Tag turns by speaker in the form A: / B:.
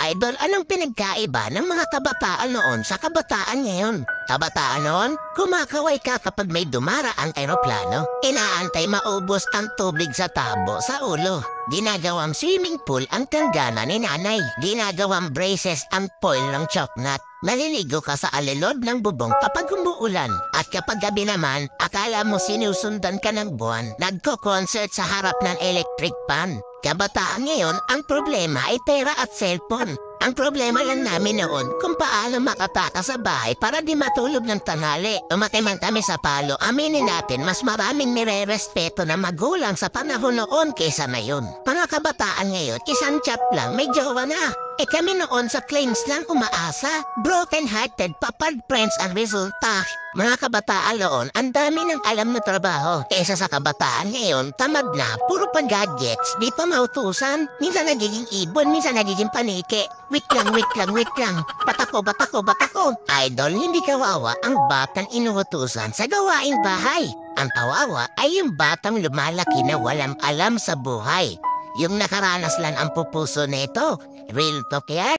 A: Idol, anong pinagkaiba ng mga kabataan noon sa kabataan ngayon? Kabataan noon, kumakaway ka kapag may dumaraang eroplano. Inaantay maubos ang tubig sa tabo sa ulo. Ginagawang swimming pool ang tanggana ni nanay. Ginagawang braces ang foil ng choknat. Maliligo ka sa alilod ng bubong kapag umuulan. At kapag gabi naman, akala mo sinusundan ka ng buwan. Nagko-concert sa harap ng electric pan. Kabataan ngayon, ang problema ay pera at cellphone. Ang problema lang namin noon kung paano makataka sa bahay para di matulog ng tanghali. Umatay man kami sa palo, aminin natin mas maraming nire-respeto na magulang sa panahon noon kaysa ngayon. Mga kabataan ngayon, isang chat lang, may jowa na. Kami noon sa claims lang umaasa. Broken-hearted, papad friends ang resulta. Mga kabataan noon, ang dami ng alam na trabaho. Kaysa sa kabataan ngayon, tamad na, puro pa gadgets, di pa mautusan. Minsan nagiging ibon, minsan nagiging panike. Wait lang. Batako. Idol, hindi kawawa ang batang inuutusan sa gawaing bahay. Ang kawawa ay yung batang lumalaki na walang alam sa buhay. Yung nakaranas lang ang pupuso nito. Real talk yan.